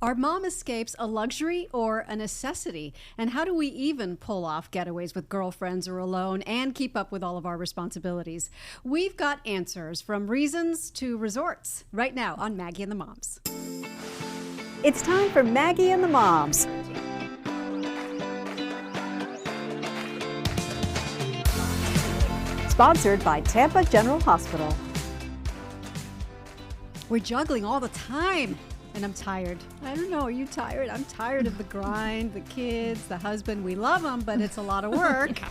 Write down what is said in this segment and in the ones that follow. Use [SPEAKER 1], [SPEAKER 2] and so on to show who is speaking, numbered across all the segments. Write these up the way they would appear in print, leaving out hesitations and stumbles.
[SPEAKER 1] Are mom escapes a luxury or a necessity? And how do we even pull off getaways with girlfriends or alone and keep up with all of our responsibilities? We've got answers from reasons to resorts right now on Maggie and the Moms. It's time for Maggie and the Moms. Sponsored by Tampa General Hospital. We're juggling all the time. And I'm tired. I don't know. Are you tired? I'm tired of the grind, the kids, the husband. We love them, but it's a lot of work. Yeah.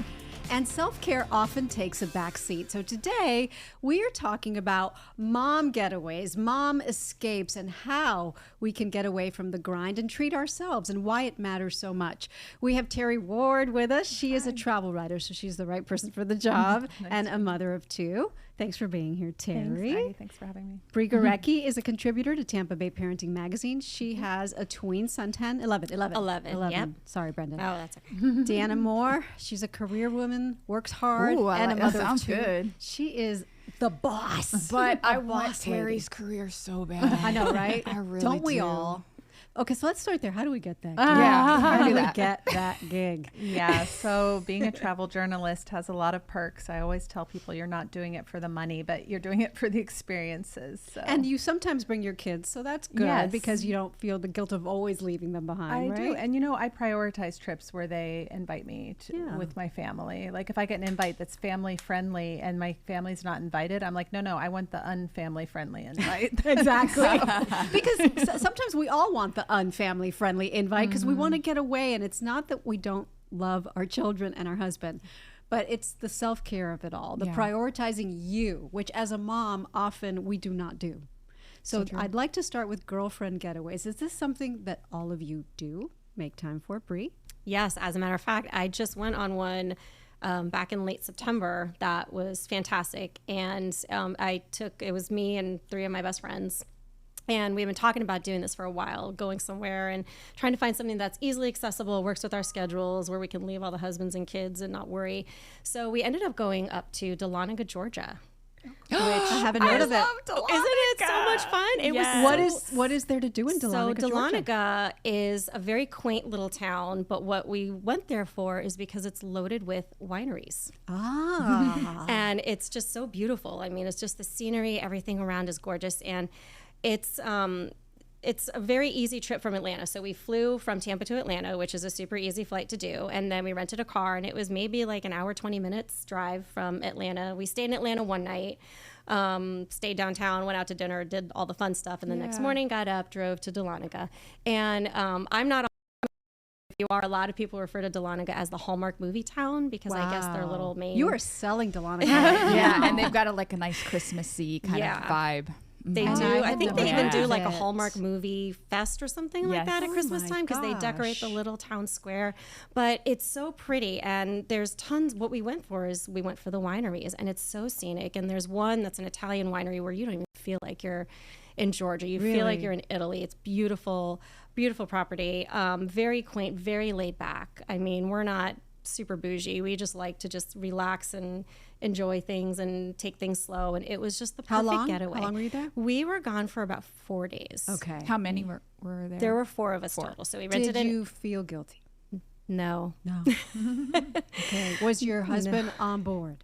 [SPEAKER 1] And self-care often takes a back seat. So today we are talking about mom getaways, mom escapes, and how we can get away from the grind and treat ourselves and why it matters so much. We have Terry Ward with us. She is a travel writer, so she's the right person for the job, and a mother of two. Thanks for being here, Terry.
[SPEAKER 2] Thanks, Maggie. Thanks for having me.
[SPEAKER 1] Bree Gorecki is a contributor to Tampa Bay Parenting Magazine. She has a tween son, 11.
[SPEAKER 3] Yep.
[SPEAKER 1] Sorry, Brendan.
[SPEAKER 3] Oh, that's okay.
[SPEAKER 1] Deanna Moore, she's a career woman, works hard,
[SPEAKER 2] Ooh,
[SPEAKER 1] and a mother of two.
[SPEAKER 2] Good.
[SPEAKER 1] She is the boss.
[SPEAKER 2] But I want Terry's career so bad.
[SPEAKER 1] I know, right?
[SPEAKER 2] I really
[SPEAKER 1] Don't we
[SPEAKER 2] do.
[SPEAKER 1] all? Okay, so let's start there. How do we get that?
[SPEAKER 2] Yeah,
[SPEAKER 1] How do we
[SPEAKER 2] that.
[SPEAKER 1] get that gig?
[SPEAKER 4] Yeah, so being a travel journalist has a lot of perks. I always tell people you're not doing it for the money, but you're doing it for the experiences. So.
[SPEAKER 1] And you sometimes bring your kids, so that's good
[SPEAKER 4] Yes.
[SPEAKER 1] because you don't feel the guilt of always leaving them behind,
[SPEAKER 4] I
[SPEAKER 1] right?
[SPEAKER 4] do. And you know, I prioritize trips where they invite me to, with my family. Like if I get an invite that's family friendly and my family's not invited, I'm like, no, I want the unfamily friendly invite.
[SPEAKER 1] Exactly. Because sometimes we all want the unfamily friendly invite because we want to get away, and it's not that we don't love our children and our husband, but it's the self-care of it all, the prioritizing you, which as a mom often we do not do. So I'd like to start with girlfriend getaways. Is this something that all of you do make time for, Bree?
[SPEAKER 3] Yes, as a matter of fact, I just went on one back in late September that was fantastic. And it was me and 3 of my best friends. And we've been talking about doing this for a while, going somewhere and trying to find something that's easily accessible, works with our schedules, where we can leave all the husbands and kids and not worry. So we ended up going up to Dahlonega, Georgia.
[SPEAKER 1] Which I haven't heard of it.
[SPEAKER 3] Isn't it so much fun? It was
[SPEAKER 1] what is there to do in Dahlonega,
[SPEAKER 3] So
[SPEAKER 1] Georgia?
[SPEAKER 3] Dahlonega is a very quaint little town, but what we went there for is because it's loaded with wineries. And it's just so beautiful. I mean, it's just the scenery, everything around is gorgeous, and it's a very easy trip from Atlanta. So we flew from Tampa to Atlanta, which is a super easy flight to do. And then we rented a car, and it was maybe like an hour, 20 minutes drive from Atlanta. We stayed in Atlanta one night, stayed downtown, went out to dinner, did all the fun stuff. And the next morning got up, drove to Dahlonega. And I'm not you are. A lot of people refer to Dahlonega as the Hallmark movie town because I guess their little main.
[SPEAKER 1] You are selling Dahlonega.
[SPEAKER 2] Yeah, and they've got a nice Christmassy kind of vibe.
[SPEAKER 3] They do. I think they even do like a Hallmark movie fest or something like that at Christmas time because they decorate the little town square. But it's so pretty, and there's tons. What we went for is we went for the wineries, and it's so scenic. And there's one that's an Italian winery where you don't even feel like you're in Georgia. You feel like you're in Italy. It's beautiful, beautiful property. Very quaint, very laid back. I mean, we're not super bougie. We just like to just relax and enjoy things and take things slow. And it was just the perfect getaway.
[SPEAKER 1] How long were you there?
[SPEAKER 3] We were gone for about 4 days.
[SPEAKER 1] Okay.
[SPEAKER 2] How many were there?
[SPEAKER 3] There were 4 of us total. So we rented
[SPEAKER 1] Did you feel guilty?
[SPEAKER 3] No.
[SPEAKER 1] Okay. Was your husband on board?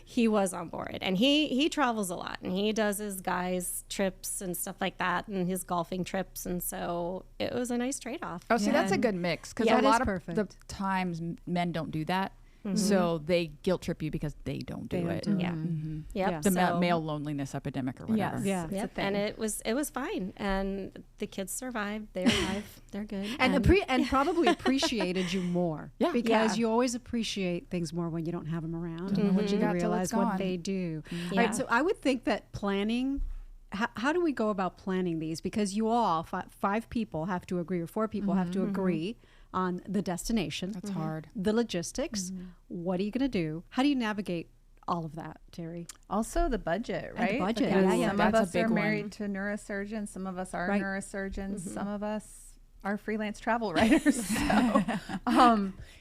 [SPEAKER 3] He was on board, and he travels a lot, and he does his guys trips and stuff like that, and his golfing trips, and so it was a nice trade-off.
[SPEAKER 2] Oh, see, that's a good mix because a lot of the times men don't do that. So they guilt trip you because they don't do it.
[SPEAKER 3] Yep.
[SPEAKER 2] The male loneliness epidemic or whatever.
[SPEAKER 3] Yep. And it was fine, and the kids survived. They're alive. They're good.
[SPEAKER 1] And probably appreciated you more. Because you always appreciate things more when you don't have them around. And what you realize what they do. All right, so I would think that planning. How do we go about planning these? Because you all, 5 people have to agree, or 4 people have to agree on the destination.
[SPEAKER 2] That's hard.
[SPEAKER 1] The logistics. What are you going to do? How do you navigate all of that, Terry?
[SPEAKER 4] Also the budget, right?
[SPEAKER 1] And the budget.
[SPEAKER 4] Because some of
[SPEAKER 2] That's a
[SPEAKER 4] us
[SPEAKER 2] big
[SPEAKER 4] are
[SPEAKER 2] one.
[SPEAKER 4] married to neurosurgeons. Some of us are neurosurgeons. Some of us are freelance travel writers. So,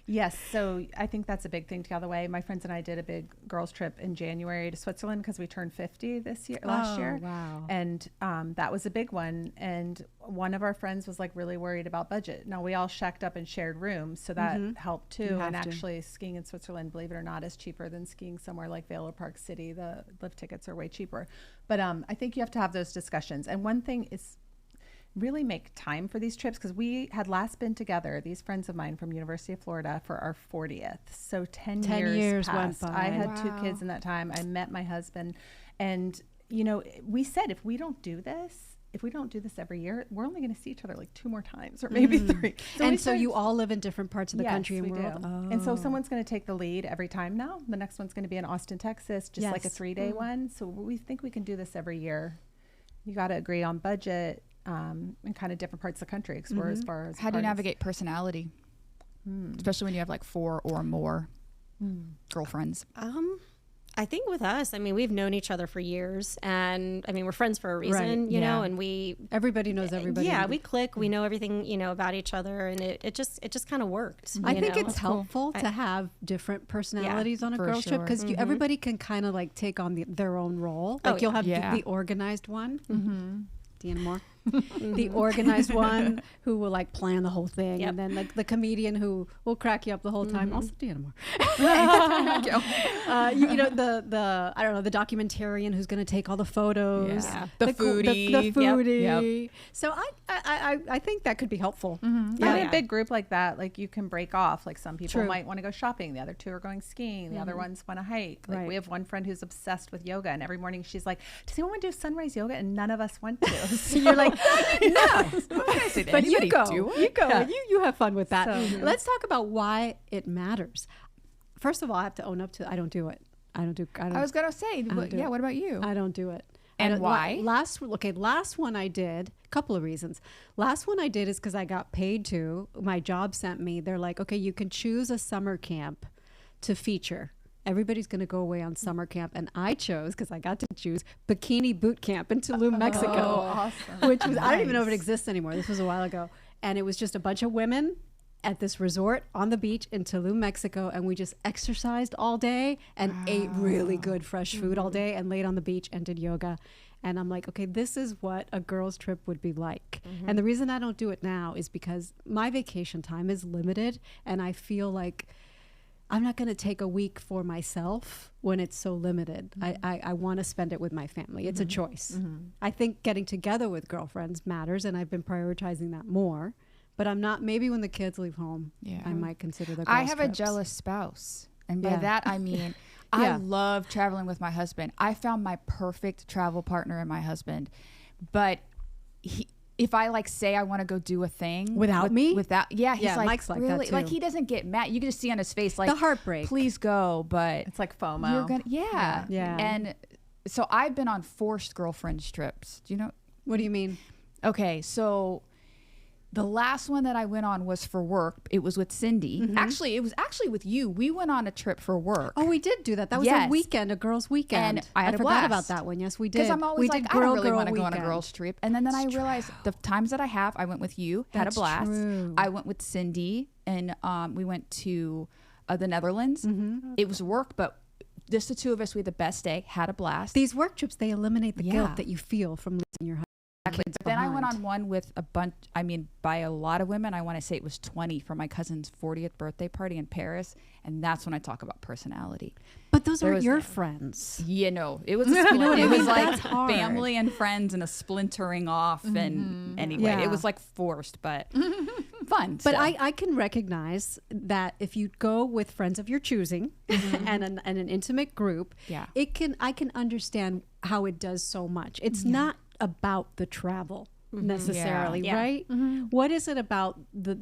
[SPEAKER 4] yes. So I think that's a big thing to get out of the way. My friends and I did a big girls trip in January to Switzerland because we turned 50 last year.
[SPEAKER 1] Wow.
[SPEAKER 4] And that was a big one. And one of our friends was like really worried about budget. Now we all shacked up and shared rooms, so that helped too. And actually skiing in Switzerland, believe it or not, is cheaper than skiing somewhere like Vail or Park City. The lift tickets are way cheaper. But I think you have to have those discussions. And one thing is really make time for these trips, because we had last been together, these friends of mine from University of Florida, for our 40th. So 10 years passed.
[SPEAKER 1] went by.
[SPEAKER 4] I had 2 kids in that time. I met my husband, and you know, we said if we don't do this every year, we're only going to see each other like 2 more times or maybe 3.
[SPEAKER 1] So you all live in different parts of the country and world.
[SPEAKER 4] And so someone's going to take the lead every time now. The next one's going to be in Austin, Texas, just like a 3-day one. So we think we can do this every year. You got to agree on budget, and kind of different parts of the country, explore as far as.
[SPEAKER 2] How do you navigate personality, especially when you have like 4 or more girlfriends?
[SPEAKER 3] I think with us, I mean, we've known each other for years, and I mean, we're friends for a reason, you know, and
[SPEAKER 1] everybody knows everybody.
[SPEAKER 3] Yeah, we click, we know everything, you know, about each other, and it just kind of worked.
[SPEAKER 1] I think it's helpful to have different personalities on a girls trip, because everybody can kind of like take on their own role. Like you'll have the organized one. Deanna Moore. The organized one who will like plan the whole thing, and then like the comedian who will crack you up the whole time. Also Deanna Moore. You know, the I don't know, the documentarian who's going to take all the photos.
[SPEAKER 2] The foodie.
[SPEAKER 1] The foodie. So I think that could be helpful.
[SPEAKER 4] In a big group like that, like you can break off. Like some people might want to go shopping, the other 2 are going skiing, the other ones want to hike. Like we have one friend who's obsessed with yoga, and every morning she's like, does anyone want to do sunrise yoga? And none of us want to. So you're like, no.
[SPEAKER 1] But you go. And you have fun with that. So, let's talk about why it matters. First of all, I have to own up to I don't do it. I was
[SPEAKER 2] gonna say, what about you?
[SPEAKER 1] I don't do it.
[SPEAKER 2] And why?
[SPEAKER 1] Last one I did, a couple of reasons. Last one I did is because I got paid to. My job sent me. They're like, okay, you can choose a summer camp to feature. Everybody's going to go away on summer camp, and I chose, because I got to choose, Bikini Boot Camp in Tulum, Mexico.
[SPEAKER 4] Awesome.
[SPEAKER 1] Which was, I don't even know if it exists anymore. This was a while ago. And it was just a bunch of women at this resort on the beach in Tulum, Mexico, and we just exercised all day and ate really good fresh food all day and laid on the beach and did yoga. And I'm like, okay, this is what a girls' trip would be like. And the reason I don't do it now is because my vacation time is limited, and I feel like I'm not going to take a week for myself when it's so limited. I want to spend it with my family. It's a choice. I think getting together with girlfriends matters, and I've been prioritizing that more. But I'm not, maybe when the kids leave home, I might consider the girls'
[SPEAKER 2] I have
[SPEAKER 1] trips.
[SPEAKER 2] a jealous spouse. And by that, I mean, I love traveling with my husband. I found my perfect travel partner in my husband. But if I like say I want to go do a thing
[SPEAKER 1] without me,
[SPEAKER 2] he's like,
[SPEAKER 1] Mike's like
[SPEAKER 2] really?
[SPEAKER 1] that too.
[SPEAKER 2] Like he doesn't get mad. You can just see on his face like
[SPEAKER 1] the heartbreak.
[SPEAKER 2] Please go, but
[SPEAKER 4] it's like FOMO.
[SPEAKER 2] You're gonna, yeah. And so I've been on forced girlfriend trips. Do you know?
[SPEAKER 1] What do you mean?
[SPEAKER 2] Okay, so the last one that I went on was for work. It was with Cindy. Actually, it was with you. We went on a trip for work.
[SPEAKER 1] Oh, we did do that. That was a weekend, a girls' weekend.
[SPEAKER 2] And I
[SPEAKER 1] forgot about that one. Yes, we did.
[SPEAKER 2] Because I'm always I don't really want to go on a girls' trip. And then I realized the times that I went with you, had a blast.
[SPEAKER 1] True.
[SPEAKER 2] I went with Cindy, and we went to the Netherlands. It was work, but just the 2 of us, we had the best day, had a blast.
[SPEAKER 1] These work trips, they eliminate the guilt that you feel from losing your husband.
[SPEAKER 2] Exactly. But then I went on one with a bunch, by a lot of women. I want to say it was 20 for my cousin's 40th birthday party in Paris. And that's when I talk about personality.
[SPEAKER 1] But those aren't your friends.
[SPEAKER 2] You know, it was a split. It was like family and friends and a splintering off. And anyway, it was like forced, but fun.
[SPEAKER 1] But I can recognize that if you go with friends of your choosing and an intimate group, I can understand how it does so much. It's not about the travel necessarily, right? What is it about the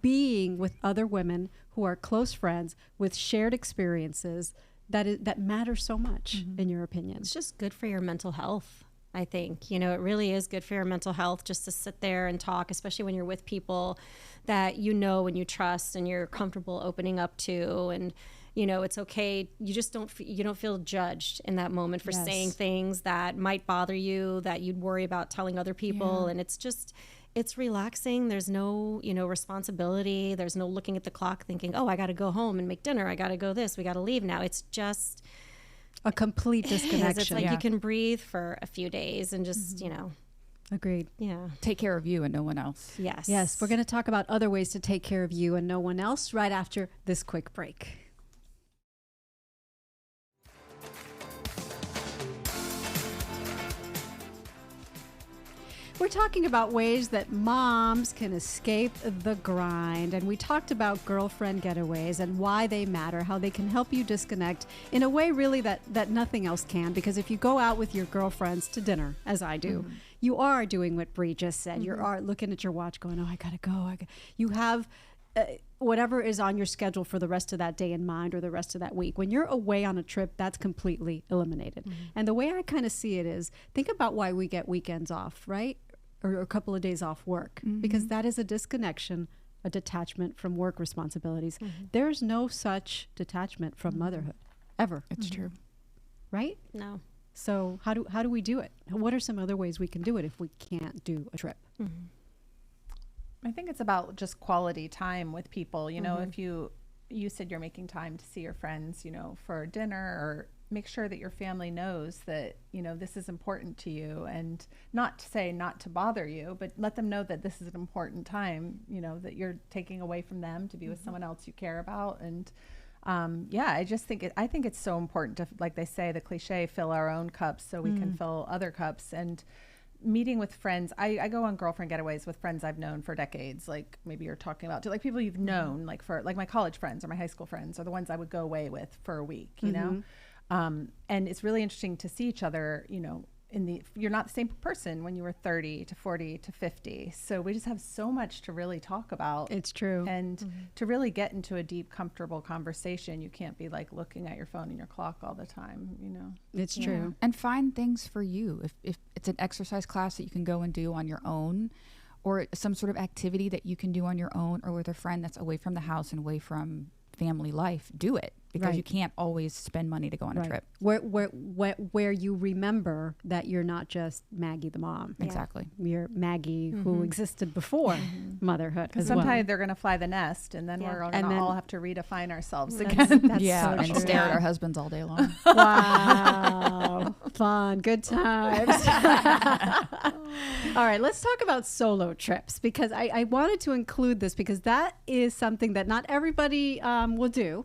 [SPEAKER 1] being with other women who are close friends with shared experiences that matters so much in your opinion?
[SPEAKER 3] It's just good for your mental health. I think, you know, it really is good for your mental health just to sit there and talk, especially when you're with people that you know and you trust and you're comfortable opening up to. And you know, it's okay. You just don't feel judged in that moment for saying things that might bother you, that you'd worry about telling other people. And it's just, it's relaxing. There's no, responsibility. There's no looking at the clock thinking, oh, I got to go home and make dinner. I got to go this. We got to leave now. It's just
[SPEAKER 1] a complete disconnection.
[SPEAKER 3] It's like you can breathe for a few days and just,
[SPEAKER 1] Agreed.
[SPEAKER 2] Yeah. Take care of you and no one else.
[SPEAKER 3] Yes.
[SPEAKER 1] Yes. We're going to talk about other ways to take care of you and no one else right after this quick break. We're talking about ways that moms can escape the grind. And we talked about girlfriend getaways and why they matter, how they can help you disconnect in a way really that nothing else can. Because if you go out with your girlfriends to dinner, as I do, you are doing what Bree just said. You are looking at your watch going, oh, I got to go. You have whatever is on your schedule for the rest of that day in mind or the rest of that week. When you're away on a trip, that's completely eliminated. And the way I kind of see it is, think about why we get weekends off, right? Or a couple of days off work, because that is a disconnection, a detachment from work responsibilities. There's no such detachment from motherhood, ever.
[SPEAKER 2] It's true.
[SPEAKER 1] Right?
[SPEAKER 3] No.
[SPEAKER 1] So how do we do it? What are some other ways we can do it if we can't do a trip?
[SPEAKER 4] I think it's about just quality time with people. If you said you're making time to see your friends, for dinner, or make sure that your family knows that, this is important to you, and not to say not to bother you, but let them know that this is an important time, that you're taking away from them to be with someone else you care about. And I think it's so important to, like they say, the cliche, fill our own cups so we can fill other cups. And meeting with friends, I go on girlfriend getaways with friends I've known for decades, like maybe you're talking about, like people you've known, like my college friends or my high school friends are the ones I would go away with for a week, you know? And it's really interesting to see each other, you're not the same person when you were 30 to 40 to 50. So we just have so much to really talk about.
[SPEAKER 1] It's true.
[SPEAKER 4] And to really get into a deep, comfortable conversation, you can't be like looking at your phone and your clock all the time,
[SPEAKER 1] It's true.
[SPEAKER 2] And find things for you. If it's an exercise class that you can go and do on your own, or some sort of activity that you can do on your own or with a friend that's away from the house and away from family life, do it, because you can't always spend money to go on a trip.
[SPEAKER 1] Where you remember that you're not just Maggie the mom.
[SPEAKER 2] Exactly.
[SPEAKER 1] You're Maggie who existed before motherhood.
[SPEAKER 4] Because sometimes they're going to fly the nest, and then we're going to all have to redefine ourselves again.
[SPEAKER 1] That's so
[SPEAKER 2] and
[SPEAKER 1] true.
[SPEAKER 2] stare at our husbands all day long.
[SPEAKER 1] Wow. Fun. Good times. All right, let's talk about solo trips, because I wanted to include this because that is something that not everybody will do.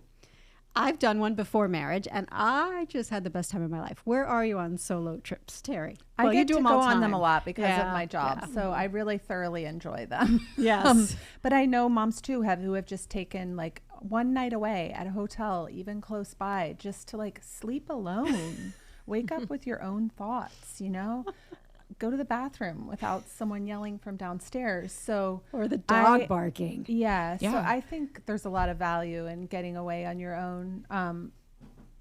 [SPEAKER 1] I've done one before marriage, and I just had the best time of my life. Where are you on solo trips, Terry?
[SPEAKER 4] I get to go on them a lot because of my job, so I really thoroughly enjoy them.
[SPEAKER 1] Yes.
[SPEAKER 4] But I know moms too who have just taken like one night away at a hotel, even close by, just to like sleep alone, wake up with your own thoughts, go to the bathroom without someone yelling from downstairs.
[SPEAKER 1] Or the dog barking.
[SPEAKER 4] Yeah. So I think there's a lot of value in getting away on your own.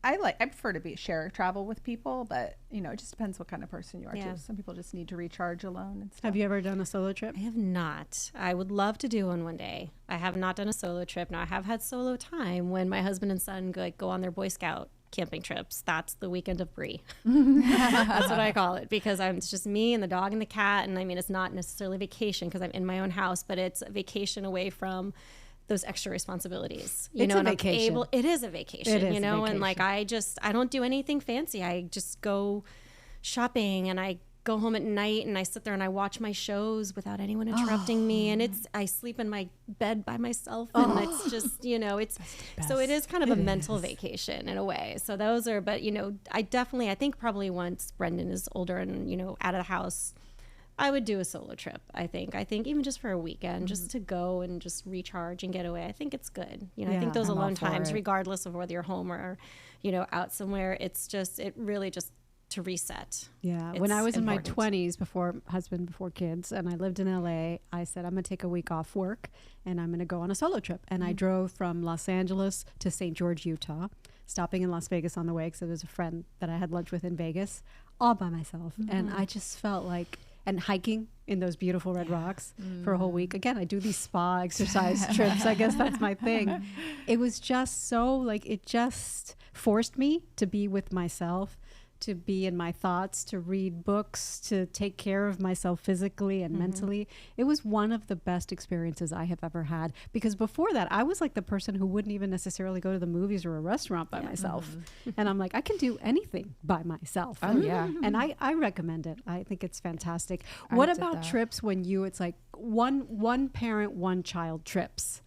[SPEAKER 4] I prefer to share travel with people, but it just depends what kind of person you are too. Some people just need to recharge alone and stuff.
[SPEAKER 1] Have you ever done a solo trip?
[SPEAKER 3] I have not. I would love to do one day. I have not done a solo trip. Now I have had solo time when my husband and son go on their Boy Scout camping trips. That's the weekend of Brie. That's what I call it, because it's just me and the dog and the cat. And I mean, it's not necessarily vacation because I'm in my own house, but it's a vacation away from those extra responsibilities.
[SPEAKER 1] It's a vacation.
[SPEAKER 3] It is a vacation,
[SPEAKER 1] It is a
[SPEAKER 3] and
[SPEAKER 1] vacation.
[SPEAKER 3] I don't do anything fancy. I just go shopping and I go home at night and I sit there and I watch my shows without anyone interrupting me. And I sleep in my bed by myself, and it's just, so it is kind of a mental vacation in a way. So those are, but I think probably once Brendan is older and, out of the house, I would do a solo trip. I think even just for a weekend, just to go and just recharge and get away. I think it's good. I think those alone times, regardless of whether you're home or, out somewhere, it really just to reset.
[SPEAKER 1] Yeah. When I was in my 20s, before kids, and I lived in LA, I said, I'm going to take a week off work and I'm going to go on a solo trip. And I drove from Los Angeles to St. George, Utah, stopping in Las Vegas on the way because there was a friend that I had lunch with in Vegas, all by myself. And I just felt like, and hiking in those beautiful red rocks for a whole week. Again, I do these spa exercise trips. I guess that's my thing. It was just so it just forced me to be with myself, to be in my thoughts, to read books, to take care of myself physically and mentally. It was one of the best experiences I have ever had, because before that, I was like the person who wouldn't even necessarily go to the movies or a restaurant by myself. And I'm like, I can do anything by myself.
[SPEAKER 2] Oh, yeah.
[SPEAKER 1] And I recommend it. I think it's fantastic. What about trips when it's like one parent, one child trips?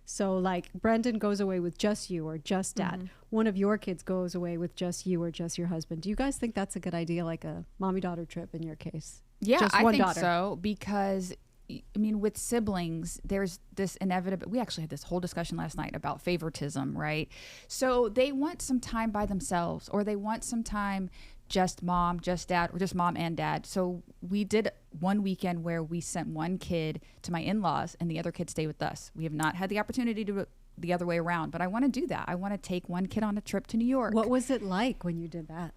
[SPEAKER 1] So like Brendan goes away with just you or just dad. One of your kids goes away with just you or just your husband. Do you guys think that's a good idea, like a mommy-daughter trip in your case?
[SPEAKER 2] Yeah,
[SPEAKER 1] just
[SPEAKER 2] I
[SPEAKER 1] one
[SPEAKER 2] think
[SPEAKER 1] daughter.
[SPEAKER 2] so, because I mean, with siblings, there's this inevitable. We actually had this whole discussion last night about favoritism, right? So they want some time by themselves, or they want some time just mom, just dad, or just mom and dad. So we did one weekend where we sent one kid to my in-laws and the other kid stayed with us. We have not had the opportunity to do it the other way around, but I want to do that. I want to take one kid on a trip to New York.
[SPEAKER 1] What was it like when you did that?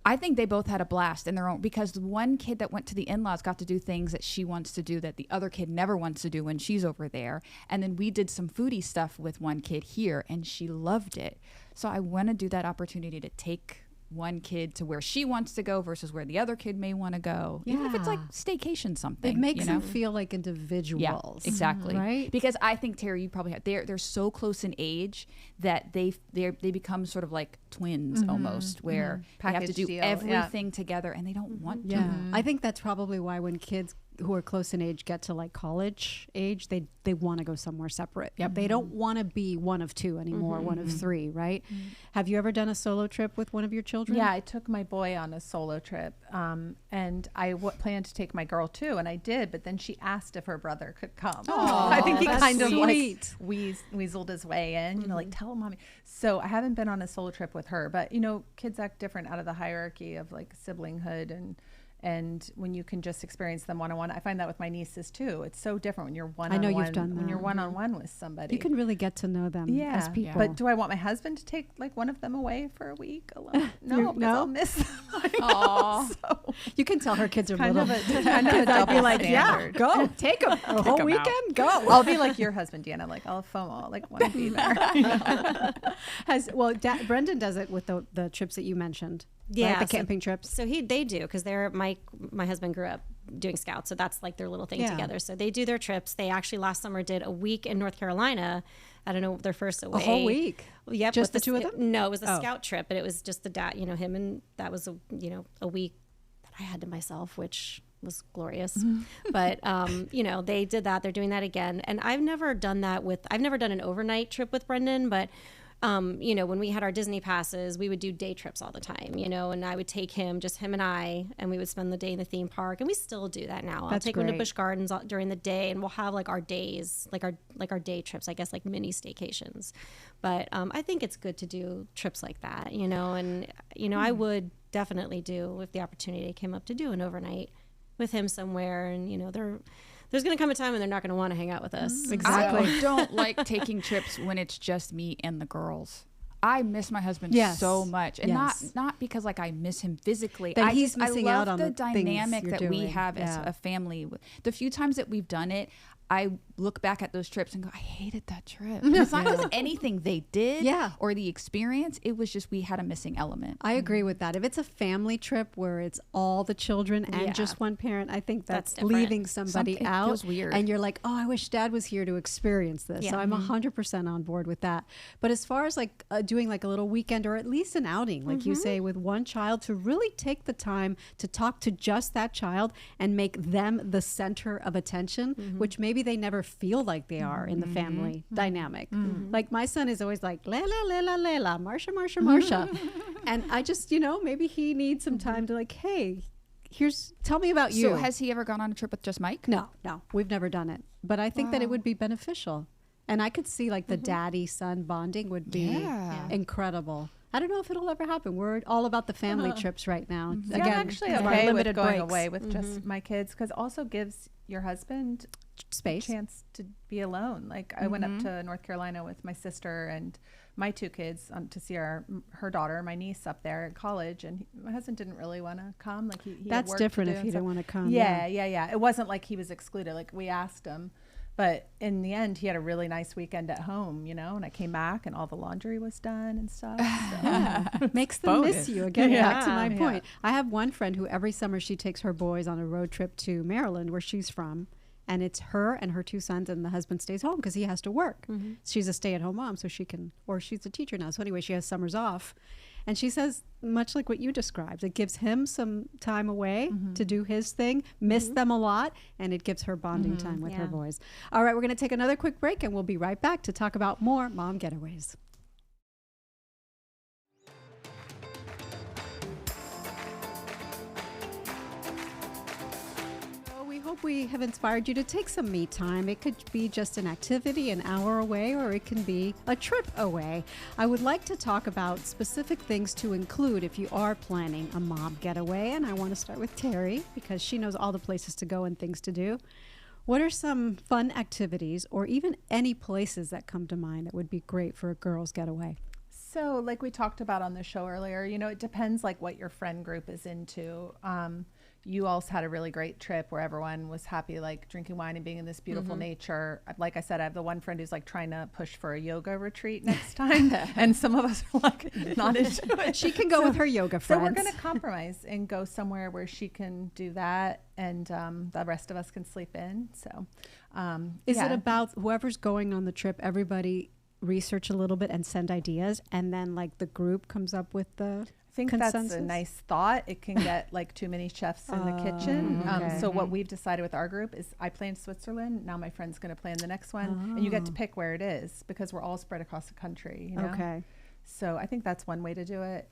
[SPEAKER 2] I think they both had a blast in their own, because the one kid that went to the in-laws got to do things that she wants to do that the other kid never wants to do when she's over there. And then we did some foodie stuff with one kid here and she loved it. So I want to do that opportunity to take one kid to where she wants to go versus where the other kid may want to go. Even if it's like staycation something.
[SPEAKER 1] It makes them feel like individuals.
[SPEAKER 2] Yeah, exactly.
[SPEAKER 1] Right?
[SPEAKER 2] Because I think, Terry, you probably have, they're so close in age that they become sort of like twins almost, where they have to do everything together and they don't want to.
[SPEAKER 1] Yeah. I think that's probably why when kids who are close in age get to like college age, they want to go somewhere separate. Yep. They don't want to be one of two anymore, one of three, right? Have you ever done a solo trip with one of your children?
[SPEAKER 4] Yeah, I took my boy on a solo trip, and I planned to take my girl too, and I did, but then she asked if her brother could come.
[SPEAKER 1] Oh,
[SPEAKER 4] I think he kind of
[SPEAKER 1] sweet.
[SPEAKER 4] like weaseled his way in, you know, like, tell mommy. So I haven't been on a solo trip with her, but you know, kids act different out of the hierarchy of like siblinghood, and when you can just experience them one-on-one. I find that with my nieces too. It's so different when you're one-on-one.
[SPEAKER 1] I know you've done that.
[SPEAKER 4] When you're one-on-one with somebody.
[SPEAKER 1] You can really get to know them as people.
[SPEAKER 4] But do I want my husband to take like one of them away for a week alone? No, because I'll miss them.
[SPEAKER 2] Aww.
[SPEAKER 1] You can tell her kids are
[SPEAKER 4] kind
[SPEAKER 1] little.
[SPEAKER 4] of a double
[SPEAKER 1] be like,
[SPEAKER 4] standard.
[SPEAKER 1] yeah, go, take them a whole weekend, go.
[SPEAKER 4] I'll be like your husband, Deanna. Like, I'll FOMO. I'll like want to be there.
[SPEAKER 1] Brendan does it with the trips that you mentioned.
[SPEAKER 3] Yeah,
[SPEAKER 1] right? The camping trips.
[SPEAKER 3] So they do, because they're my husband grew up doing scouts, so that's like their little thing together. So they do their trips. They actually last summer did a week in North Carolina. I don't know, their first away.
[SPEAKER 1] A whole week.
[SPEAKER 3] Yep,
[SPEAKER 1] just the two of them?
[SPEAKER 3] No, it was a scout trip, but it was just the dad, you know, him, and that was a week that I had to myself, which was glorious. But you know, they did that. They're doing that again, and I've never done an overnight trip with Brendan, but you know, when we had our Disney passes, we would do day trips all the time, you know, and I would take him and I, and we would spend the day in the theme park, and we still do that now. I'll take him to Busch Gardens during the day, and we'll have like our days, like our day trips, I guess, like mini staycations. But I think it's good to do trips like that, you know, and, you know, I would definitely do, if the opportunity came up, to do an overnight with him somewhere, and, you know, there's going to come a time when they're not going to want to hang out with us.
[SPEAKER 1] Exactly.
[SPEAKER 2] I don't like taking trips when it's just me and the girls. I miss my husband so much, and not because like I miss him physically.
[SPEAKER 1] That
[SPEAKER 2] I
[SPEAKER 1] missing
[SPEAKER 2] love
[SPEAKER 1] out on
[SPEAKER 2] the dynamic that we
[SPEAKER 1] doing.
[SPEAKER 2] have as a family. The few times that we've done it, I look back at those trips and go, I hated that trip. It's not because anything they did or the experience. It was just we had a missing element.
[SPEAKER 1] I agree with that. If it's a family trip where it's all the children and just one parent, I think that's leaving somebody out.
[SPEAKER 2] Feels weird.
[SPEAKER 1] And you're like, oh, I wish Dad was here to experience this. Yeah. So I'm 100% on board with that. But as far as like doing like a little weekend or at least an outing, like you say, with one child, to really take the time to talk to just that child and make them the center of attention, which maybe they never feel like they are in the family dynamic. Like my son is always like, Layla, Layla, Layla, Marsha, Marsha, Marsha. And I just, you know, maybe he needs some time to like, hey, tell me about you.
[SPEAKER 2] So has he ever gone on a trip with just Mike?
[SPEAKER 1] No, we've never done it. But I think that it would be beneficial. And I could see like the daddy-son bonding would be incredible. I don't know if it'll ever happen. We're all about the family trips right now.
[SPEAKER 4] Again, I'm actually okay with going away with just my kids, because also gives your husband
[SPEAKER 1] space,
[SPEAKER 4] a chance to be alone. Like I went up to North Carolina with my sister and my two kids to see her daughter, my niece, up there at college, and my husband didn't really want to come. Like he
[SPEAKER 1] that's
[SPEAKER 4] had work
[SPEAKER 1] different
[SPEAKER 4] to do
[SPEAKER 1] if he didn't want to come.
[SPEAKER 4] Yeah. It wasn't like he was excluded. Like we asked him. But in the end, he had a really nice weekend at home, and I came back and all the laundry was done and stuff. So.
[SPEAKER 1] Makes them miss you. Again, back to my point. I have one friend who every summer she takes her boys on a road trip to Maryland, where she's from. And it's her and her 2 sons, and the husband stays home because he has to work. She's a stay-at-home mom, so she's a teacher now. So anyway, she has summers off. And she says, much like what you described, it gives him some time away to do his thing, miss them a lot, and it gives her bonding time with her boys. All right, we're going to take another quick break, and we'll be right back to talk about more mom getaways. Hope we have inspired you to take some me time. It could be just an activity an hour away, or it can be a trip away. I would like to talk about specific things to include if you are planning a mom getaway, and I want to start with Terry because she knows all the places to go and things to do. What are some fun activities or even any places that come to mind that would be great for a girls getaway?
[SPEAKER 4] So like we talked about on the show earlier, it depends like what your friend group is into. You also had a really great trip where everyone was happy, like drinking wine and being in this beautiful nature. Like I said, I have the one friend who's like trying to push for a yoga retreat next time. And some of us are like not into it.
[SPEAKER 1] She can go with her yoga friends.
[SPEAKER 4] So we're going to compromise and go somewhere where she can do that. And the rest of us can sleep in. So
[SPEAKER 1] is it about whoever's going on the trip, everybody research a little bit and send ideas, and then like the group comes up with the
[SPEAKER 4] I think
[SPEAKER 1] consensus?
[SPEAKER 4] That's a nice thought. It can get like too many chefs in the kitchen. So what we've decided with our group is I plan Switzerland. Now my friend's going to plan the next one. And you get to pick where it is because we're all spread across the country. Okay. So I think that's one way to do it.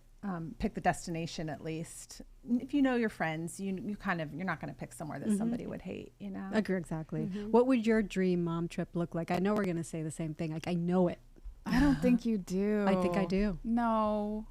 [SPEAKER 4] Pick the destination at least. If you know your friends, you're not going to pick somewhere that somebody would hate,
[SPEAKER 1] Agree, exactly. What would your dream mom trip look like? I know we're going to say the same thing. Like I know it.
[SPEAKER 2] I don't think you do.
[SPEAKER 1] I think I do.
[SPEAKER 2] No,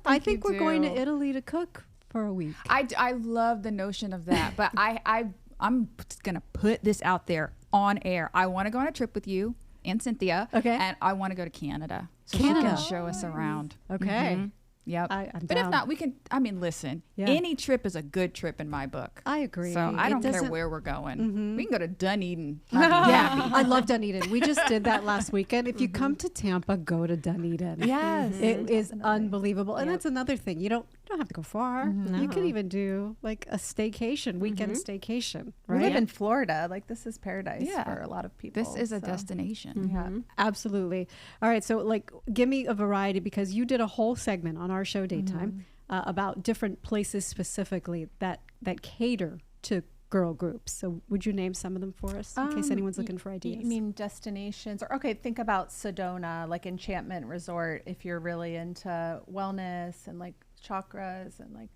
[SPEAKER 1] I think we're going to Italy to cook for a week.
[SPEAKER 2] I love the notion of that, but I'm just gonna put this out there on air. I want to go on a trip with you and Cynthia.
[SPEAKER 1] Okay.
[SPEAKER 2] And I want to go to Canada so she can show us around.
[SPEAKER 1] Okay.
[SPEAKER 2] Yep.
[SPEAKER 1] I'm
[SPEAKER 2] but
[SPEAKER 1] down.
[SPEAKER 2] if not, we can, listen, any trip is a good trip in my book.
[SPEAKER 1] I agree.
[SPEAKER 2] So I don't care where we're going. We can go to Dunedin.
[SPEAKER 1] I love Dunedin. We just did that last weekend. If you come to Tampa, go to Dunedin.
[SPEAKER 2] Yes.
[SPEAKER 1] It is unbelievable. And that's another thing. You don't have to go far. You can even do like a staycation, weekend staycation. Right?
[SPEAKER 4] We live in Florida. Like this is paradise for a lot of people.
[SPEAKER 2] This is a destination.
[SPEAKER 1] Yeah, absolutely. All right. So like, give me a variety because you did a whole segment on our show Daytime about different places specifically that cater to girl groups. So would you name some of them for us in case anyone's looking for ideas?
[SPEAKER 4] You mean destinations? Or think about Sedona, like Enchantment Resort, if you're really into wellness and like chakras, and like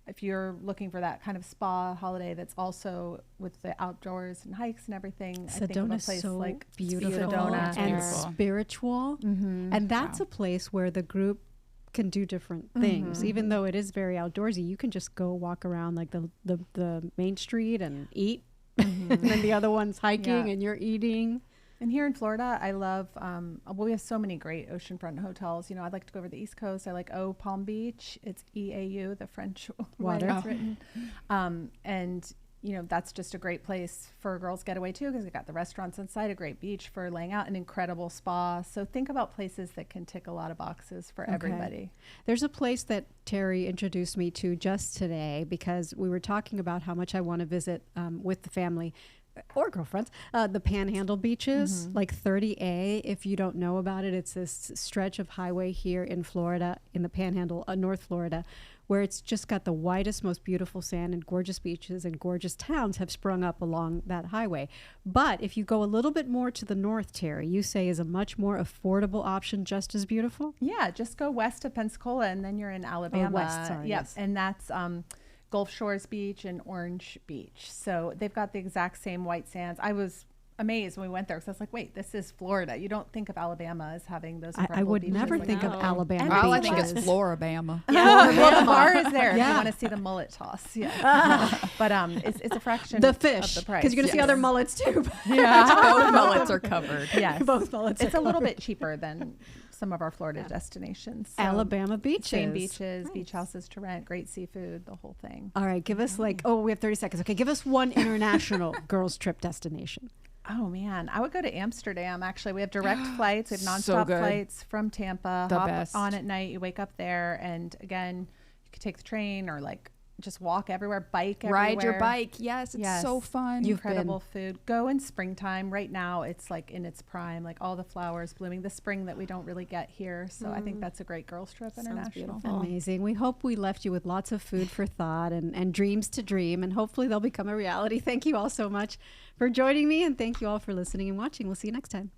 [SPEAKER 4] if you're looking for that kind of spa holiday that's also with the outdoors and hikes and everything.
[SPEAKER 1] Sedona's so like beautiful
[SPEAKER 4] Sedona
[SPEAKER 1] and spiritual. And that's a place where the group can do different things. Even though it is very outdoorsy, you can just go walk around like the main street and eat. And then the other one's hiking and you're eating.
[SPEAKER 4] And here in Florida, I love, we have so many great oceanfront hotels. I'd like to go over the East Coast. I like Palm Beach. It's EAU, the French way it's written. And, that's just a great place for a girls' getaway too, because they got the restaurants inside, a great beach for laying out, an incredible spa. So think about places that can tick a lot of boxes for everybody.
[SPEAKER 1] There's a place that Terry introduced me to just today because we were talking about how much I want to visit with the family. Or girlfriends, the Panhandle beaches, like 30A. If you don't know about it, it's this stretch of highway here in Florida, in the Panhandle, North Florida, where it's just got the whitest, most beautiful sand, and gorgeous beaches and gorgeous towns have sprung up along that highway. But if you go a little bit more to the north, Terry, you say is a much more affordable option, just as beautiful?
[SPEAKER 4] Yeah, just go west of Pensacola and then you're in Alabama.
[SPEAKER 1] West, sorry.
[SPEAKER 4] Yes, and that's Gulf Shores Beach and Orange Beach. So they've got the exact same white sands. I was amazed when we went there because I was like, wait, this is Florida. You don't think of Alabama as having those incredible
[SPEAKER 1] I would
[SPEAKER 4] beaches
[SPEAKER 1] never
[SPEAKER 4] like
[SPEAKER 1] think
[SPEAKER 4] that.
[SPEAKER 1] of Alabama
[SPEAKER 2] And
[SPEAKER 1] beaches.
[SPEAKER 2] I think it's Floribama.
[SPEAKER 4] Well, the bar is there if you want to see the mullet toss. Yeah. But it's a fraction
[SPEAKER 1] the fish,
[SPEAKER 4] of the price.
[SPEAKER 1] because you're going to see other mullets too.
[SPEAKER 2] Both mullets are covered.
[SPEAKER 4] Yes.
[SPEAKER 1] Both mullets
[SPEAKER 4] It's a little bit cheaper than some of our Florida destinations. So
[SPEAKER 1] Alabama beaches.
[SPEAKER 4] Same beaches, beach houses to rent, great seafood, the whole thing.
[SPEAKER 1] All right, give us we have 30 seconds. Okay, give us one international girls trip destination.
[SPEAKER 4] Oh man, I would go to Amsterdam. Actually, we have direct flights. We have
[SPEAKER 2] So
[SPEAKER 4] nonstop
[SPEAKER 2] good.
[SPEAKER 4] flights from Tampa.
[SPEAKER 2] The
[SPEAKER 4] Hop
[SPEAKER 2] best.
[SPEAKER 4] on at night. You wake up there, and again, you could take the train or like just walk everywhere, bike everywhere.
[SPEAKER 2] Ride your bike. Yes, it's so fun.
[SPEAKER 4] Incredible food. Go in springtime. Right now, it's like in its prime, like all the flowers blooming. The spring that we don't really get here. So I think that's a great girls trip. International.
[SPEAKER 1] Amazing. We hope we left you with lots of food for thought and dreams to dream, and hopefully they'll become a reality. Thank you all so much for joining me, and thank you all for listening and watching. We'll see you next time.